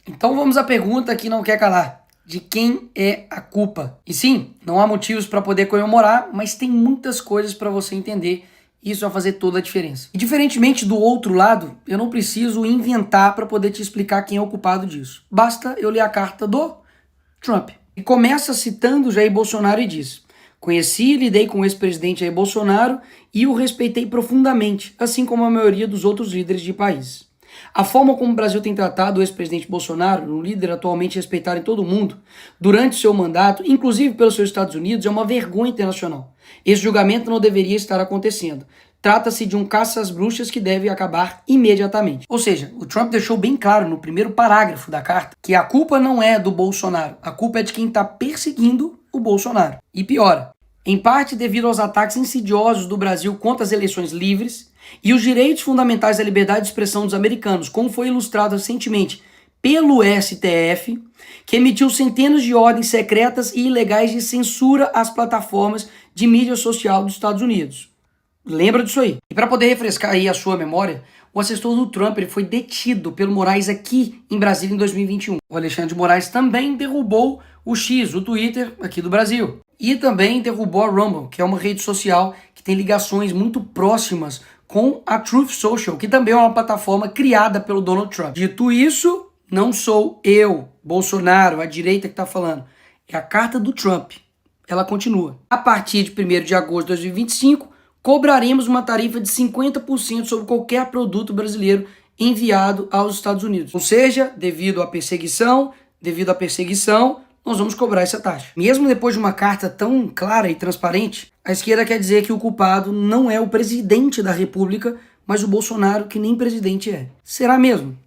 Então vamos à pergunta que não quer calar. De quem é a culpa? E sim, não há motivos para poder comemorar, mas tem muitas coisas para você entender. Isso vai fazer toda a diferença. E diferentemente do outro lado, eu não preciso inventar para poder te explicar quem é o culpado disso. Basta eu ler a carta do Trump. E começa citando Jair Bolsonaro e diz: conheci e lidei com o ex-presidente Jair Bolsonaro e o respeitei profundamente, assim como a maioria dos outros líderes de países. A forma como o Brasil tem tratado o ex-presidente Bolsonaro, um líder atualmente respeitado em todo o mundo, durante seu mandato, inclusive pelos seus Estados Unidos, é uma vergonha internacional. Esse julgamento não deveria estar acontecendo. Trata-se de um caça às bruxas que deve acabar imediatamente. Ou seja, o Trump deixou bem claro no primeiro parágrafo da carta que a culpa não é do Bolsonaro, a culpa é de quem está perseguindo o Bolsonaro. E piora, em parte devido aos ataques insidiosos do Brasil contra as eleições livres e os direitos fundamentais da liberdade de expressão dos americanos, como foi ilustrado recentemente pelo STF, que emitiu centenas de ordens secretas e ilegais de censura às plataformas de mídia social dos Estados Unidos. Lembra disso aí. E para poder refrescar aí a sua memória, o assessor do Trump ele foi detido pelo Moraes aqui em Brasília em 2021. O Alexandre de Moraes também derrubou o X, o Twitter, aqui do Brasil. E também derrubou a Rumble, que é uma rede social que tem ligações muito próximas com a Truth Social, que também é uma plataforma criada pelo Donald Trump. Dito isso, não sou eu, Bolsonaro, a direita que está falando. É a carta do Trump. Ela continua. A partir de 1º de agosto de 2025, cobraremos uma tarifa de 50% sobre qualquer produto brasileiro enviado aos Estados Unidos. Ou seja, devido à perseguição, nós vamos cobrar essa taxa. Mesmo depois de uma carta tão clara e transparente, a esquerda quer dizer que o culpado não é o presidente da República, mas o Bolsonaro, que nem presidente é. Será mesmo?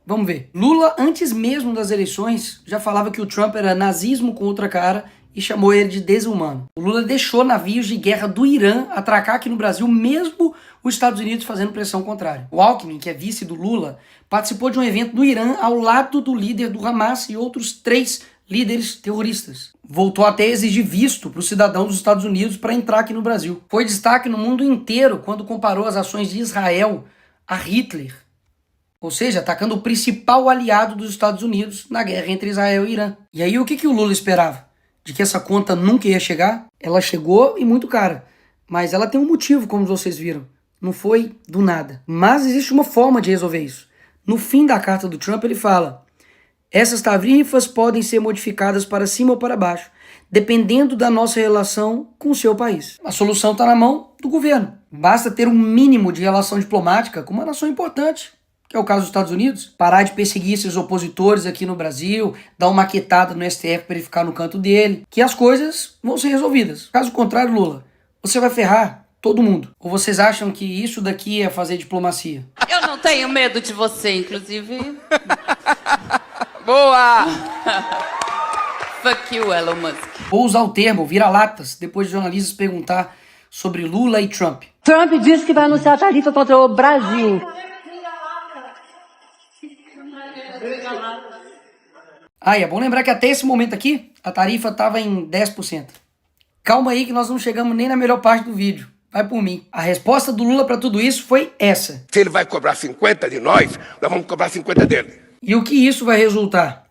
Vamos ver. Lula, antes mesmo das eleições, já falava que o Trump era nazismo com outra cara e chamou ele de desumano. O Lula deixou navios de guerra do Irã atracar aqui no Brasil, mesmo os Estados Unidos fazendo pressão contrária. O Alckmin, que é vice do Lula, participou de um evento no Irã ao lado do líder do Hamas e outros 3 líderes terroristas. Voltou até a exigir visto para os cidadãos dos Estados Unidos para entrar aqui no Brasil. Foi destaque no mundo inteiro quando comparou as ações de Israel a Hitler. Ou seja, atacando o principal aliado dos Estados Unidos na guerra entre Israel e Irã. E aí o que o Lula esperava? De que essa conta nunca ia chegar? Ela chegou e muito cara. Mas ela tem um motivo, como vocês viram. Não foi do nada. Mas existe uma forma de resolver isso. No fim da carta do Trump ele fala: essas tarifas podem ser modificadas para cima ou para baixo, dependendo da nossa relação com o seu país. A solução está na mão do governo. Basta ter um mínimo de relação diplomática com uma nação importante, que é o caso dos Estados Unidos, parar de perseguir seus opositores aqui no Brasil, dar uma maquetada no STF para ele ficar no canto dele, que as coisas vão ser resolvidas. Caso contrário, Lula, você vai ferrar todo mundo. Ou vocês acham que isso daqui é fazer diplomacia? Eu não tenho medo de você, inclusive. Boa! Fuck you, Elon Musk. Vou usar o termo vira-latas depois de jornalistas perguntar sobre Lula e Trump. Trump disse que vai anunciar a tarifa contra o Brasil. Ah, e é bom lembrar que até esse momento aqui, a tarifa estava em 10%. Calma aí que nós não chegamos nem na melhor parte do vídeo. Vai por mim. A resposta do Lula para tudo isso foi essa. Se ele vai cobrar 50 de nós vamos cobrar 50 dele. E o que isso vai resultar?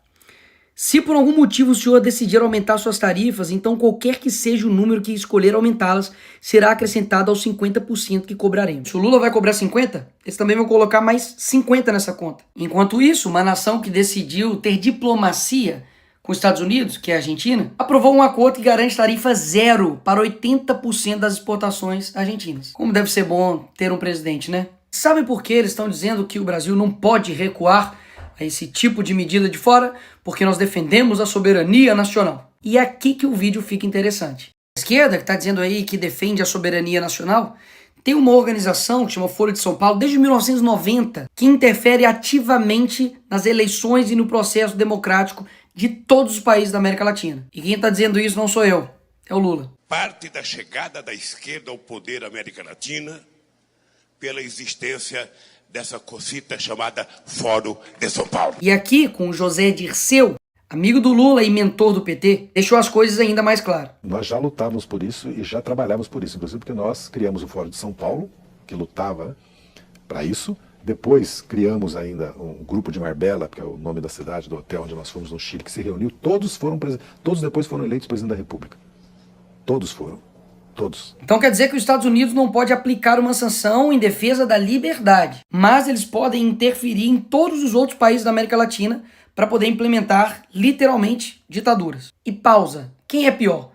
Se por algum motivo o senhor decidir aumentar suas tarifas, então qualquer que seja o número que escolher aumentá-las, será acrescentado aos 50% que cobraremos. Se o Lula vai cobrar 50, eles também vão colocar mais 50 nessa conta. Enquanto isso, uma nação que decidiu ter diplomacia com os Estados Unidos, que é a Argentina, aprovou um acordo que garante tarifa zero para 80% das exportações argentinas. Como deve ser bom ter um presidente, né? Sabe por que eles estão dizendo que o Brasil não pode recuar a esse tipo de medida de fora? Porque nós defendemos a soberania nacional. E é aqui que o vídeo fica interessante. A esquerda, que está dizendo aí que defende a soberania nacional, tem uma organização que chama Folha de São Paulo, desde 1990, que interfere ativamente nas eleições e no processo democrático de todos os países da América Latina. E quem está dizendo isso não sou eu, é o Lula. Parte da chegada da esquerda ao poder na América Latina pela existência dessa cosita chamada Fórum de São Paulo. E aqui, com o José Dirceu, amigo do Lula e mentor do PT, deixou as coisas ainda mais claras. Nós já lutávamos por isso e já trabalhávamos por isso, inclusive porque nós criamos o Fórum de São Paulo, que lutava para isso, Depois criamos ainda um grupo de Marbella, que é o nome da cidade, do hotel onde nós fomos no Chile, que se reuniu. Todos depois foram eleitos presidente da República. Todos foram. Todos. Então quer dizer que os Estados Unidos não pode aplicar uma sanção em defesa da liberdade, mas eles podem interferir em todos os outros países da América Latina para poder implementar, literalmente, ditaduras. E pausa. Quem é pior?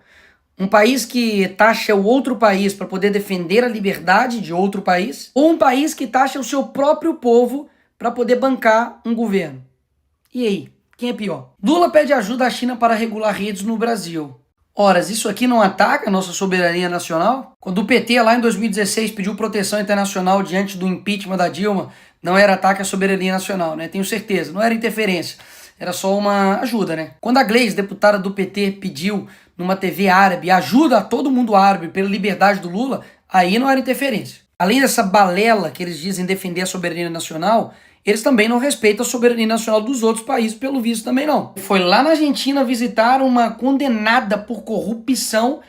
Um país que taxa o outro país para poder defender a liberdade de outro país? Ou um país que taxa o seu próprio povo para poder bancar um governo? E aí? Quem é pior? Lula pede ajuda à China para regular redes no Brasil. Ora, isso aqui não ataca a nossa soberania nacional? Quando o PT lá em 2016 pediu proteção internacional diante do impeachment da Dilma, não era ataque à soberania nacional, né? Tenho certeza, não era interferência, era só uma ajuda, né? Quando a Gleisi, deputada do PT, pediu numa TV árabe ajuda a todo mundo árabe pela liberdade do Lula, aí não era interferência. Além dessa balela que eles dizem defender a soberania nacional, eles também não respeitam a soberania nacional dos outros países, pelo visto também não. Foi lá na Argentina visitar uma condenada por corrupção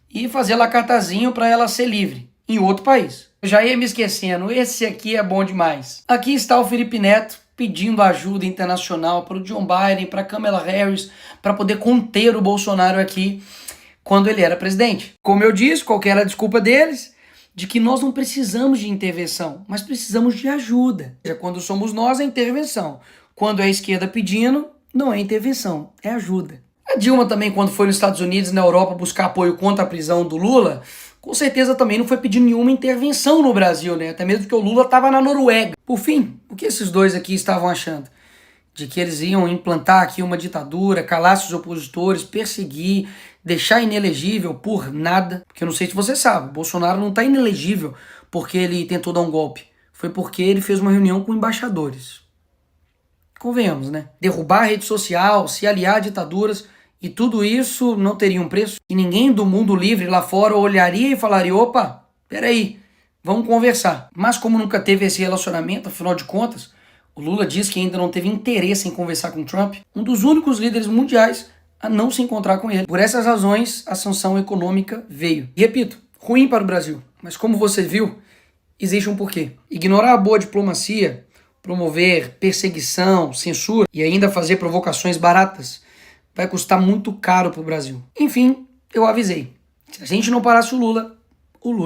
e fazer lá cartazinho para ela ser livre, em outro país. Eu já ia me esquecendo, esse aqui é bom demais. Aqui está o Felipe Neto pedindo ajuda internacional para o John Biden, para Kamala Harris, para poder conter o Bolsonaro aqui quando ele era presidente. Como eu disse, qual que era a desculpa deles? De que nós não precisamos de intervenção, mas precisamos de ajuda. Quando somos nós, é intervenção. Quando é a esquerda pedindo, não é intervenção, é ajuda. A Dilma também, quando foi nos Estados Unidos e na Europa buscar apoio contra a prisão do Lula, com certeza também não foi pedir nenhuma intervenção no Brasil, né? Até mesmo porque o Lula estava na Noruega. Por fim, o que esses dois aqui estavam achando? De que eles iam implantar aqui uma ditadura, calar seus opositores, perseguir, deixar inelegível por nada. Porque eu não sei se você sabe, Bolsonaro não está inelegível porque ele tentou dar um golpe. Foi porque ele fez uma reunião com embaixadores. Convenhamos, né? Derrubar a rede social, se aliar a ditaduras, e tudo isso não teria um preço. E ninguém do mundo livre lá fora olharia e falaria, opa, peraí, vamos conversar. Mas como nunca teve esse relacionamento, afinal de contas, o Lula diz que ainda não teve interesse em conversar com Trump, um dos únicos líderes mundiais a não se encontrar com ele. Por essas razões, a sanção econômica veio. E repito, ruim para o Brasil. Mas como você viu, existe um porquê. Ignorar a boa diplomacia, promover perseguição, censura e ainda fazer provocações baratas vai custar muito caro para o Brasil. Enfim, eu avisei. Se a gente não parasse o Lula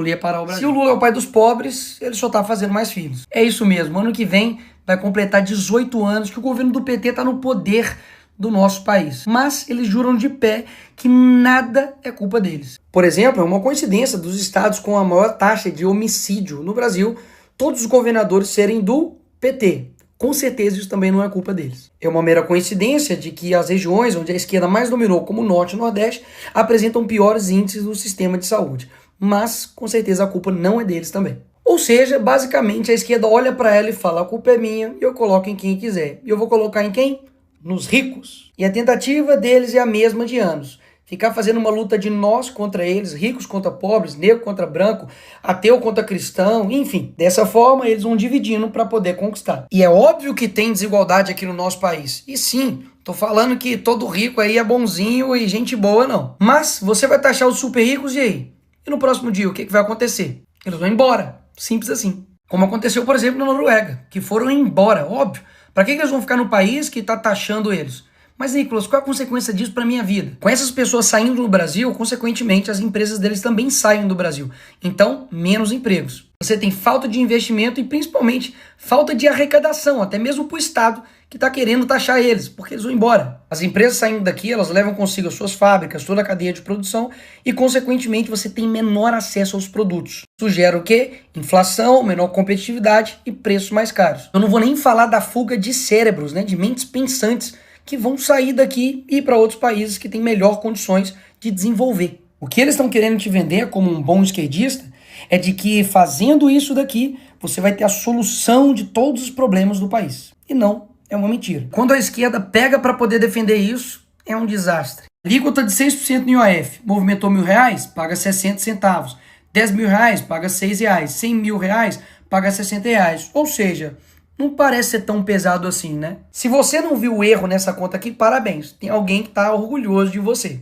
ia parar o Brasil. Se o Lula é o pai dos pobres, ele só tá fazendo mais filhos. É isso mesmo. Ano que vem vai completar 18 anos que o governo do PT está no poder do nosso país. Mas eles juram de pé que nada é culpa deles. Por exemplo, é uma coincidência dos estados com a maior taxa de homicídio no Brasil, todos os governadores serem do PT. Com certeza isso também não é culpa deles. É uma mera coincidência de que as regiões onde a esquerda mais dominou, como o Norte e o Nordeste, apresentam piores índices do sistema de saúde. Mas, com certeza, a culpa não é deles também. Ou seja, basicamente, a esquerda olha para ela e fala, a culpa é minha e eu coloco em quem quiser. E eu vou colocar em quem? Nos ricos. E a tentativa deles é a mesma de anos. Ficar fazendo uma luta de nós contra eles, ricos contra pobres, negro contra branco, ateu contra cristão, enfim. Dessa forma, eles vão dividindo para poder conquistar. E é óbvio que tem desigualdade aqui no nosso país. E sim, tô falando que todo rico aí é bonzinho e gente boa, não. Mas você vai taxar os super ricos e aí? E no próximo dia, o que vai acontecer? Eles vão embora. Simples assim. Como aconteceu, por exemplo, na Noruega, que foram embora, óbvio. Para que eles vão ficar no país que está taxando eles? Mas, Nicolas, qual é a consequência disso para a minha vida? Com essas pessoas saindo do Brasil, consequentemente, as empresas deles também saem do Brasil. Então, menos empregos. Você tem falta de investimento e, principalmente, falta de arrecadação, até mesmo para o Estado, que está querendo taxar eles, porque eles vão embora. As empresas saindo daqui, elas levam consigo as suas fábricas, toda a cadeia de produção e, consequentemente, você tem menor acesso aos produtos. Isso gera o quê? Inflação, menor competitividade e preços mais caros. Eu não vou nem falar da fuga de cérebros, né, de mentes pensantes, que vão sair daqui e ir para outros países que têm melhor condições de desenvolver. O que eles estão querendo te vender como um bom esquerdista é de que fazendo isso daqui, você vai ter a solução de todos os problemas do país. E não, é uma mentira. Quando a esquerda pega para poder defender isso, é um desastre. Alíquota de 6% no IOF. Movimentou R$1.000, paga 60 centavos. R$10.000, paga R$6. R$100.000, paga R$60. Ou seja, não parece ser tão pesado assim, né? Se você não viu o erro nessa conta aqui, parabéns. Tem alguém que está orgulhoso de você.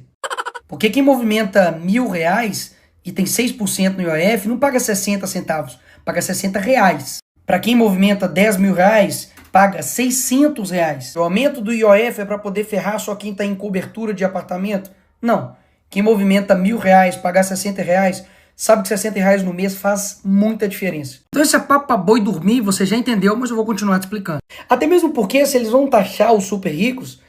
Porque quem movimenta R$1.000 e tem 6% no IOF não paga 60 centavos, paga R$60. Para quem movimenta 10 mil reais, paga 600 reais. O aumento do IOF é para poder ferrar só quem está em cobertura de apartamento? Não. Quem movimenta 1.000 reais, pagar 60 reais, sabe que 60 reais no mês faz muita diferença. Então esse é papo pra boi dormir, você já entendeu, mas eu vou continuar te explicando. Até mesmo porque se eles vão taxar os super ricos,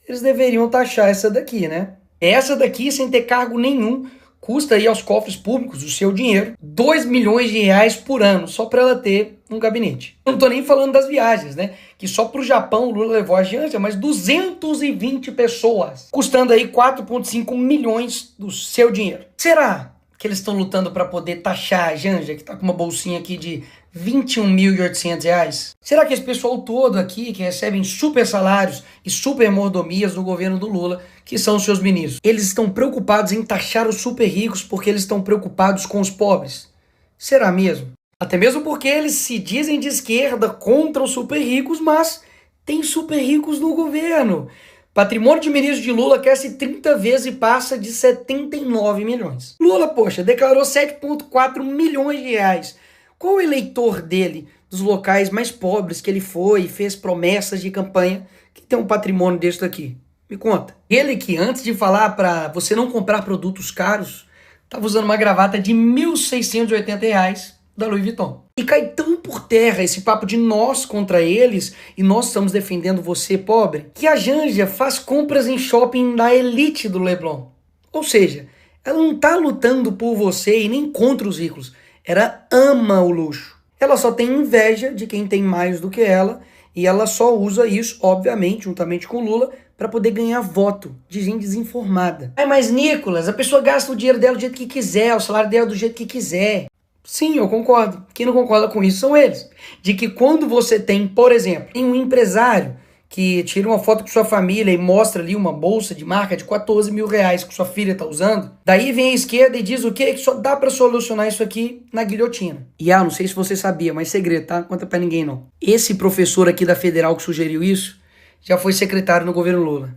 eles deveriam taxar essa daqui, né? Essa daqui, sem ter cargo nenhum, custa aí aos cofres públicos, o seu dinheiro, 2 milhões de reais por ano, só para ela ter um gabinete. Eu não tô nem falando das viagens, né? Que só pro Japão o Lula levou a Janja, mas 220 pessoas, custando aí 4,5 milhões do seu dinheiro. Será que eles estão lutando para poder taxar a Janja, que tá com uma bolsinha aqui de 21.800 reais? Será que esse pessoal todo aqui, que recebem super salários e super mordomias do governo do Lula, que são os seus ministros, eles estão preocupados em taxar os super ricos porque eles estão preocupados com os pobres? Será mesmo? Até mesmo porque eles se dizem de esquerda contra os super ricos, mas tem super ricos no governo. Patrimônio de ministro de Lula cresce 30 vezes e passa de 79 milhões. Lula, poxa, declarou 7,4 milhões de reais. Qual o eleitor dele, dos locais mais pobres que ele foi e fez promessas de campanha, que tem um patrimônio desse daqui? Me conta. Ele que antes de falar para você não comprar produtos caros, estava usando uma gravata de 1.680 reais da Louis Vuitton. E cai tão por terra esse papo de nós contra eles e nós estamos defendendo você, pobre, que a Janja faz compras em shopping da elite do Leblon. Ou seja, ela não está lutando por você e nem contra os ricos. Ela ama o luxo. Ela só tem inveja de quem tem mais do que ela e ela só usa isso, obviamente, juntamente com o Lula, para poder ganhar voto de gente desinformada. Mas Nicolas, a pessoa gasta o dinheiro dela do jeito que quiser, o salário dela do jeito que quiser. Sim, eu concordo. Quem não concorda com isso são eles. De que quando você tem, por exemplo, um empresário que tira uma foto com sua família e mostra ali uma bolsa de marca de 14 mil reais que sua filha tá usando, daí vem a esquerda e diz o quê? Que só dá pra solucionar isso aqui na guilhotina. E não sei se você sabia, mas segredo, tá? Não conta pra ninguém não. Esse professor aqui da Federal que sugeriu isso, já foi secretário no governo Lula.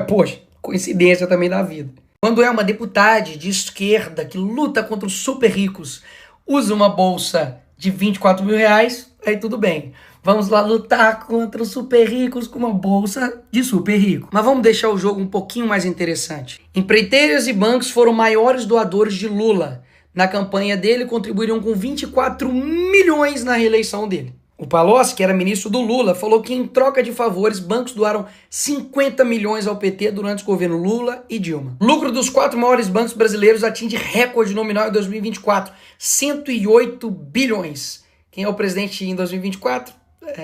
Poxa, coincidência também da vida. Quando é uma deputada de esquerda que luta contra os super ricos, usa uma bolsa de 24 mil reais, aí tudo bem. Vamos lá lutar contra os super ricos com uma bolsa de super rico. Mas vamos deixar o jogo um pouquinho mais interessante. Empreiteiras e bancos foram maiores doadores de Lula. Na campanha dele, contribuíram com 24 milhões na reeleição dele. O Palocci, que era ministro do Lula, falou que em troca de favores, bancos doaram 50 milhões ao PT durante o governo Lula e Dilma. O lucro dos 4 maiores bancos brasileiros atinge recorde nominal em 2024, 108 bilhões. Quem é o presidente em 2024?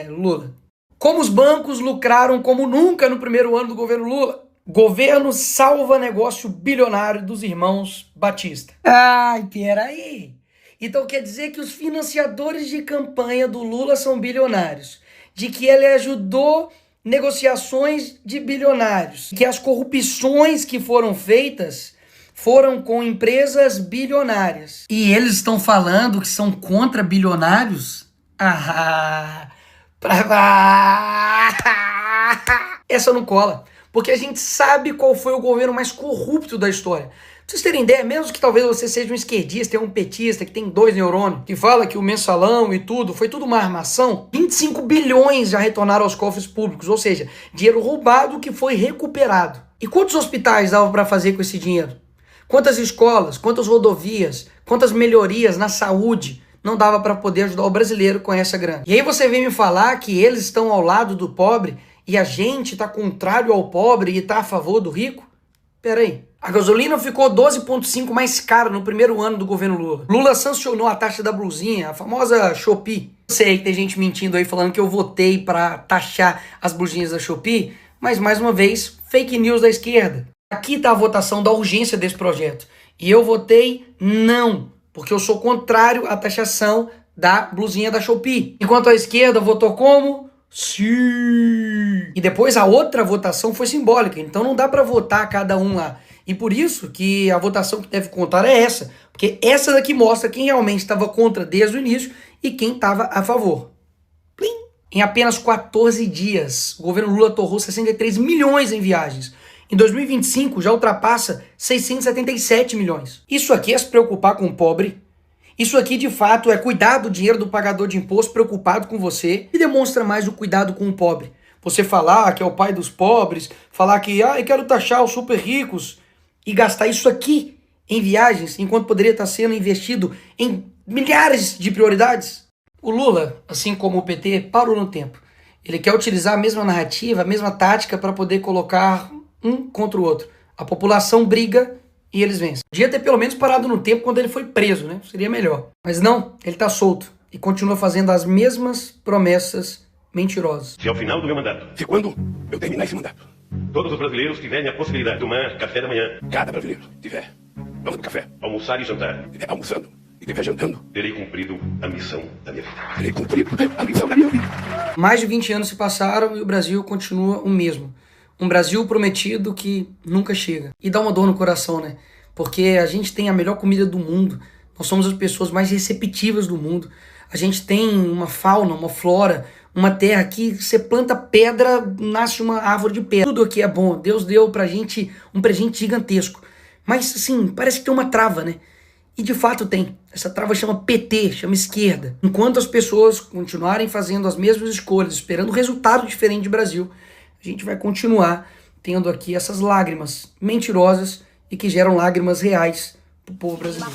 Lula. Como os bancos lucraram como nunca no primeiro ano do governo Lula? Governo salva negócio bilionário dos irmãos Batista. Ai, peraí. Então quer dizer que os financiadores de campanha do Lula são bilionários, de que ele ajudou negociações de bilionários, que as corrupções que foram feitas foram com empresas bilionárias. E eles estão falando que são contra bilionários? Essa não cola, porque a gente sabe qual foi o governo mais corrupto da história. Pra vocês terem ideia, mesmo que talvez você seja um esquerdista, um petista, que tem 2 neurônios, que fala que o mensalão e tudo, foi tudo uma armação, 25 bilhões já retornaram aos cofres públicos, ou seja, dinheiro roubado que foi recuperado. E quantos hospitais dava para fazer com esse dinheiro? Quantas escolas, quantas rodovias, quantas melhorias na saúde não dava para poder ajudar o brasileiro com essa grana? E aí você vem me falar que eles estão ao lado do pobre e a gente está contrário ao pobre e está a favor do rico? Peraí. A gasolina ficou 12,5 mais cara no primeiro ano do governo Lula. Lula sancionou a taxa da blusinha, a famosa Shopee. Sei que tem gente mentindo aí falando que eu votei para taxar as blusinhas da Shopee, mas mais uma vez, fake news da esquerda. Aqui está a votação da urgência desse projeto. E eu votei não, porque eu sou contrário à taxação da blusinha da Shopee. Enquanto a esquerda votou como? Sim! E depois a outra votação foi simbólica, então não dá para votar cada um lá. E por isso que a votação que deve contar é essa, porque essa daqui mostra quem realmente estava contra desde o início e quem estava a favor. Plim! Em apenas 14 dias, o governo Lula torrou 63 milhões em viagens. Em 2025 já ultrapassa 677 milhões. Isso aqui é se preocupar com o pobre. Isso aqui, de fato, é cuidar do dinheiro do pagador de imposto preocupado com você e demonstra mais o cuidado com o pobre. Você falar que é o pai dos pobres, falar que eu quero taxar os super ricos e gastar isso aqui em viagens, enquanto poderia estar sendo investido em milhares de prioridades. O Lula, assim como o PT, parou no tempo. Ele quer utilizar a mesma narrativa, a mesma tática para poder colocar um contra o outro. A população briga e eles vencem. Podia ter pelo menos parado no tempo quando ele foi preso, né? Seria melhor. Mas não, ele tá solto e continua fazendo as mesmas promessas mentirosas. Se ao final do meu mandato, Se quando eu terminar esse mandato, todos os brasileiros tiverem a possibilidade de tomar café da manhã, cada brasileiro tiver tomando café, almoçar e jantar, tiver almoçando e tiver jantando, terei cumprido a missão da minha vida. terei cumprido a missão da minha vida. Mais de 20 anos se passaram e o Brasil continua o mesmo. Um Brasil prometido que nunca chega. E dá uma dor no coração, né? Porque a gente tem a melhor comida do mundo. Nós somos as pessoas mais receptivas do mundo. A gente tem uma fauna, uma flora, uma terra que você planta pedra, nasce uma árvore de pedra. Tudo aqui é bom. Deus deu pra gente um presente gigantesco. Mas, assim, parece que tem uma trava, né? E de fato tem. Essa trava chama PT, chama esquerda. Enquanto as pessoas continuarem fazendo as mesmas escolhas, esperando resultado diferente do Brasil, a gente vai continuar tendo aqui essas lágrimas mentirosas e que geram lágrimas reais pro povo brasileiro.